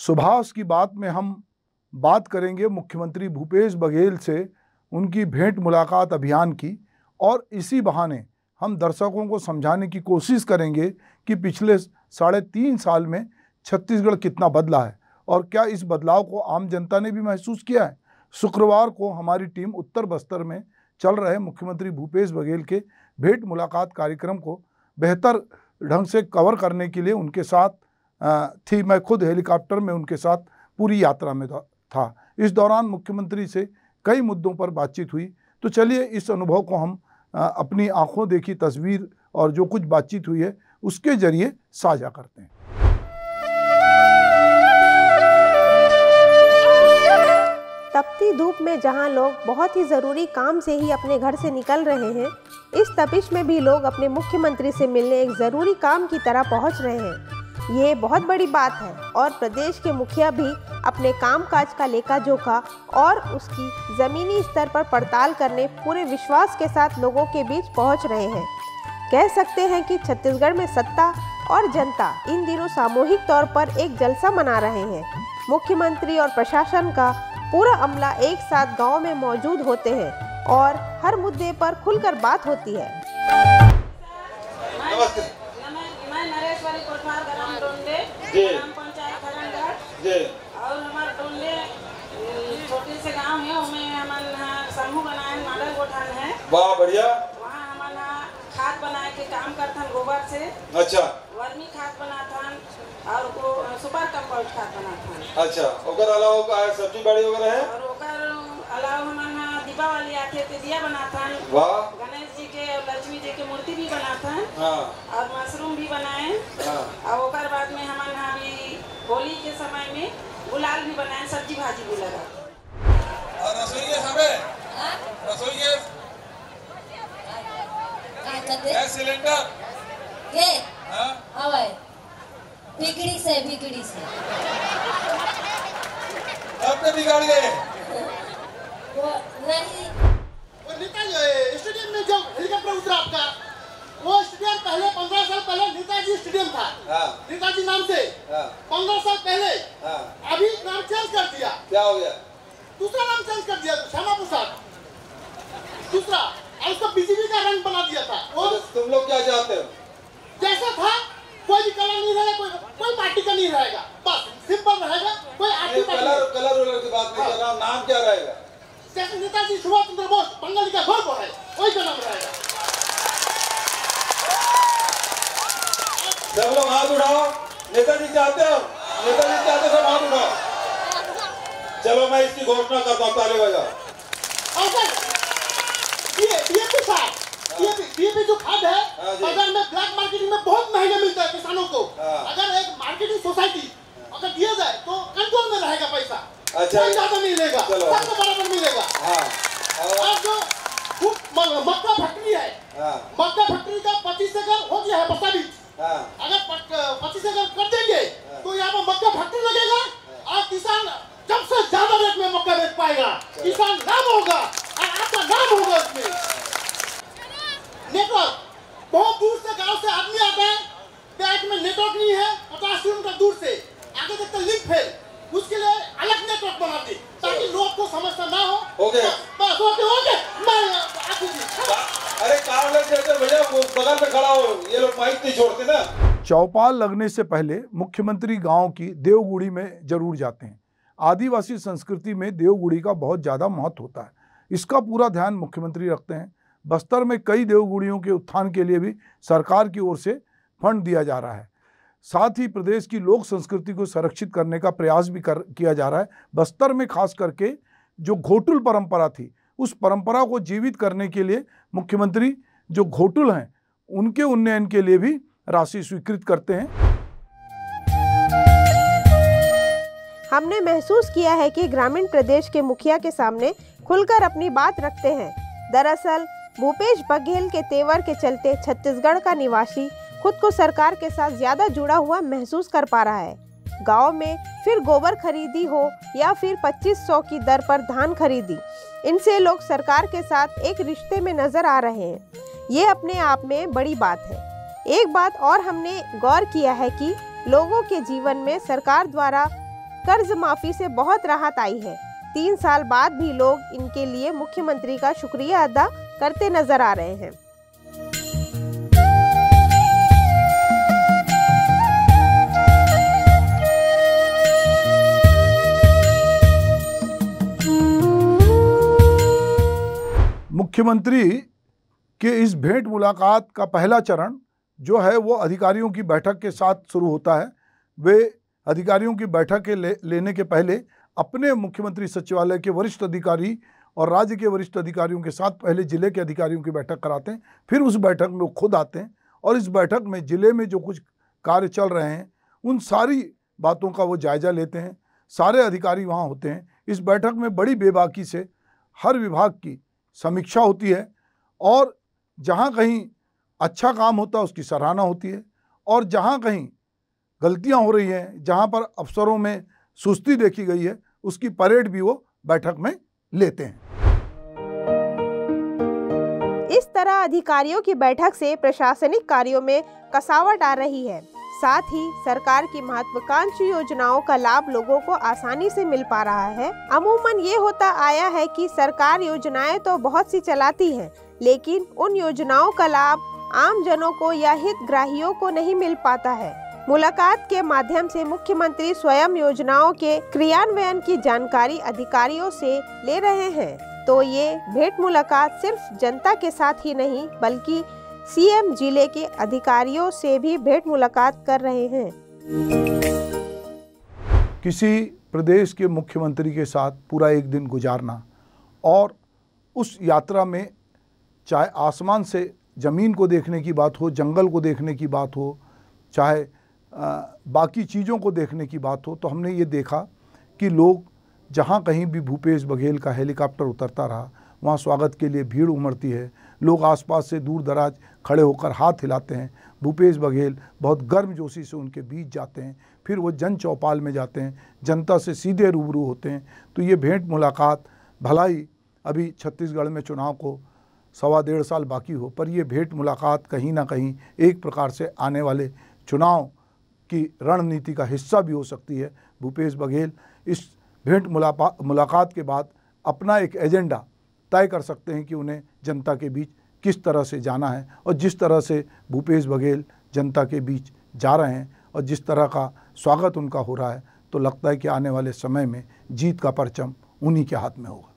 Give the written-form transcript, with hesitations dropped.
सुभाष की बात में हम बात करेंगे मुख्यमंत्री भूपेश बघेल से उनकी भेंट मुलाकात अभियान की, और इसी बहाने हम दर्शकों को समझाने की कोशिश करेंगे कि पिछले 3.5 साल में छत्तीसगढ़ कितना बदला है और क्या इस बदलाव को आम जनता ने भी महसूस किया है। शुक्रवार को हमारी टीम उत्तर बस्तर में चल रहे मुख्यमंत्री भूपेश बघेल के भेंट मुलाकात कार्यक्रम को बेहतर ढंग से कवर करने के लिए उनके साथ थी। मैं खुद हेलीकॉप्टर में उनके साथ पूरी यात्रा में था। इस दौरान मुख्यमंत्री से कई मुद्दों पर बातचीत हुई। तो चलिए इस अनुभव को हम अपनी आंखों देखी तस्वीर और जो कुछ बातचीत हुई है उसके जरिए साझा करते हैं। तपती धूप में जहां लोग बहुत ही ज़रूरी काम से ही अपने घर से निकल रहे हैं, इस तपिश में भी लोग अपने मुख्यमंत्री से मिलने एक ज़रूरी काम की तरह पहुंच रहे हैं। ये बहुत बड़ी बात है और प्रदेश के मुखिया भी अपने कामकाज का लेखा जोखा और उसकी ज़मीनी स्तर पर पड़ताल करने पूरे विश्वास के साथ लोगों के बीच पहुंच रहे हैं। कह सकते हैं कि छत्तीसगढ़ में सत्ता और जनता इन दिनों सामूहिक तौर पर एक जलसा मना रहे हैं। मुख्यमंत्री और प्रशासन का पूरा अमला एक साथ गांव में मौजूद होते हैं और हर मुद्दे पर खुलकर बात होती है। मैं नरेश्वरी कोठार ग्राम डोंडे ग्राम पंचायत खरंगढ़ और हमारे डोंडे छोटे से गांव है, उसमें हमारे समूह बनाए मॉडल गोठान है। वाह बढ़िया। वहाँ हमारा खाद बनाए के काम करथन गोबर से। अच्छा। वर्मी खाद बनाथन और को सुपर कंपोस्ट खाद बनाथन। अच्छा, ओकर अलावा सब्जी बाड़ी वगैरह है और ओकर अलावा हमारा दीपावली आते ते दिया बनाथन। वाह। गणेश जी के और लक्ष्मी जी के मूर्ति भी बनाथन। हाँ। और मशरूम भी बनाए। हाँ। और ओकर बाद में हमारा अभी होली के समय में गुलाल भी बनाए, सब्जी भाजी भी लगा। और रसोई हमें रसोई गैस सिलेंडर के हाँ आवे बिगड़ी से आपने बिगाड़ गए वो नहीं। वो नेताजी स्टेडियम में जब हेलीकॉप्टर उतरा आपका, वो स्टेडियम पहले 15 साल पहले नेताजी स्टेडियम था। हाँ। नेताजी नाम से। हाँ। 15 साल पहले। हाँ। अभी नाम चेंज कर दिया। क्या हो गया? दूसरा नाम चेंज कर दिया, श्यामा प्रसाद दूसरा, और उसका बीजेपी का रंग बना दिया था। तो तुम लोग क्या चाहते हो? जैसा था कोई भी कलर नहीं रहेगा, कोई पार्टी का नहीं रहेगा, बस सिंपल रहेगा। कोई आर्टी कलर की बात नहीं कर रहा हूँ, नाम क्या रहेगा? जैसे नेताजी सुभाष चंद्र बोस बंगाली का गर्व है, वही का नाम रहेगा। सब लोग हाथ उठाओ। नेताजी चाहते हो? नेताजी चाहते सब हाथ उठाओ। चलो मैं इसकी घोषणा करता हूँ, ताली बजाओ। ये जो खाद है बाजार में ब्लैक मार्केटिंग में बहुत महंगा मिलता है किसानों को। अगर एक मार्केटिंग सोसाइटी अगर दिया जाए तो कंट्रोल में रहेगा पैसा। अच्छा। ज्यादा मिलेगा, सबको बराबर मिलेगा। और जो मक्का फैक्ट्री है, मक्का फैक्ट्री का 25 एकड़ हो गया है बस्ता बीच। अगर 25 एकड़ कर देंगे तो यहाँ पर मक्का फैक्ट्री लगेगा और किसान जब से ज्यादा रेट में मक्का बेच पाएगा। किसान नाम होगा और आपका नाम होगा इसमें। नेटवर्क बहुत दूर से गांव से आदमी आता है, बैंक में नेटवर्क नहीं है, 50 किलोमीटर दूर से आगे तक का लिंक फेल, उसके लिए अलग नेटवर्क बना दी ताकि लोग को समस्या ना हो। ओके बस ओके मैं अरे कार लग जाते भैया, वो बगल में खड़ा हो, ये लोग माइक नहीं छोड़ते ना। चौपाल लगने से पहले मुख्यमंत्री गांव की देवगुड़ी में जरूर जाते हैं। आदिवासी संस्कृति में देवगुड़ी का बहुत ज़्यादा महत्व होता है, इसका पूरा ध्यान मुख्यमंत्री रखते हैं। बस्तर में कई देवगुड़ियों के उत्थान के लिए भी सरकार की ओर से फंड दिया जा रहा है। साथ ही प्रदेश की लोक संस्कृति को संरक्षित करने का प्रयास भी किया जा रहा है। बस्तर में खास करके जो घोटुल परंपरा थी, उस परंपरा को जीवित करने के लिए मुख्यमंत्री जो घोटुल हैं उनके उन्नयन के लिए भी राशि स्वीकृत करते हैं। हमने महसूस किया है कि ग्रामीण प्रदेश के मुखिया के सामने खुलकर अपनी बात रखते हैं। दरअसल भूपेश बघेल के तेवर के चलते छत्तीसगढ़ का निवासी खुद को सरकार के साथ ज़्यादा जुड़ा हुआ महसूस कर पा रहा है। गांव में फिर गोबर खरीदी हो या फिर 2500 की दर पर धान खरीदी, इनसे लोग सरकार के साथ एक रिश्ते में नजर आ रहे हैं। ये अपने आप में बड़ी बात है। एक बात और हमने गौर किया है कि लोगों के जीवन में सरकार द्वारा कर्ज माफी से बहुत राहत आई है। 3 साल बाद भी लोग इनके लिए मुख्यमंत्री का शुक्रिया अदा करते नजर आ रहे हैं। मुख्यमंत्री के इस भेंट मुलाकात का पहला चरण जो है वो अधिकारियों की बैठक के साथ शुरू होता है। वे अधिकारियों की बैठक लेने के पहले अपने मुख्यमंत्री सचिवालय के वरिष्ठ अधिकारी और राज्य के वरिष्ठ अधिकारियों के साथ पहले जिले के अधिकारियों की बैठक कराते हैं। फिर उस बैठक में वो खुद आते हैं और इस बैठक में जिले में जो कुछ कार्य चल रहे हैं उन सारी बातों का वो जायजा लेते हैं। सारे अधिकारी वहाँ होते हैं। इस बैठक में बड़ी बेबाकी से हर विभाग की समीक्षा होती है और जहाँ कहीं अच्छा काम होता है उसकी सराहना होती है और जहाँ कहीं गलतियाँ हो रही हैं, जहाँ पर अफसरों में सुस्ती देखी गई है, उसकी परेड भी वो बैठक में लेते हैं। इस तरह अधिकारियों की बैठक से प्रशासनिक कार्यों में कसावट आ रही है। साथ ही सरकार की महत्वाकांक्षी योजनाओं का लाभ लोगों को आसानी से मिल पा रहा है। अमूमन ये होता आया है कि सरकार योजनाएं तो बहुत सी चलाती है, लेकिन उन योजनाओं का लाभ आम जनों को या हितग्राहियों को नहीं मिल पाता है। मुलाकात के माध्यम से मुख्यमंत्री स्वयं योजनाओं के क्रियान्वयन की जानकारी अधिकारियों से ले रहे हैं। तो ये भेंट मुलाकात सिर्फ जनता के साथ ही नहीं बल्कि सीएम जिले के अधिकारियों से भी भेंट मुलाकात कर रहे हैं। किसी प्रदेश के मुख्यमंत्री के साथ पूरा एक दिन गुजारना और उस यात्रा में चाहे आसमान से ज़मीन को देखने की बात हो, जंगल को देखने की बात हो, चाहे बाकी चीज़ों को देखने की बात हो, तो हमने ये देखा कि लोग जहाँ कहीं भी भूपेश बघेल का हेलीकॉप्टर उतरता रहा वहाँ स्वागत के लिए भीड़ उमड़ती है। लोग आसपास से दूर दराज खड़े होकर हाथ हिलाते हैं। भूपेश बघेल बहुत गर्मजोशी से उनके बीच जाते हैं, फिर वो जन चौपाल में जाते हैं, जनता से सीधे रूबरू होते हैं। तो ये भेंट मुलाकात भलाई अभी छत्तीसगढ़ में चुनाव को 1.25 साल बाकी हो, पर ये भेंट मुलाकात कहीं ना कहीं एक प्रकार से आने वाले चुनाव की रणनीति का हिस्सा भी हो सकती है। भूपेश बघेल इस भेंट मुलाकात के बाद अपना एक एजेंडा तय कर सकते हैं कि उन्हें जनता के बीच किस तरह से जाना है और जिस तरह से भूपेश बघेल जनता के बीच जा रहे हैं और जिस तरह का स्वागत उनका हो रहा है, तो लगता है कि आने वाले समय में जीत का परचम उन्हीं के हाथ में होगा।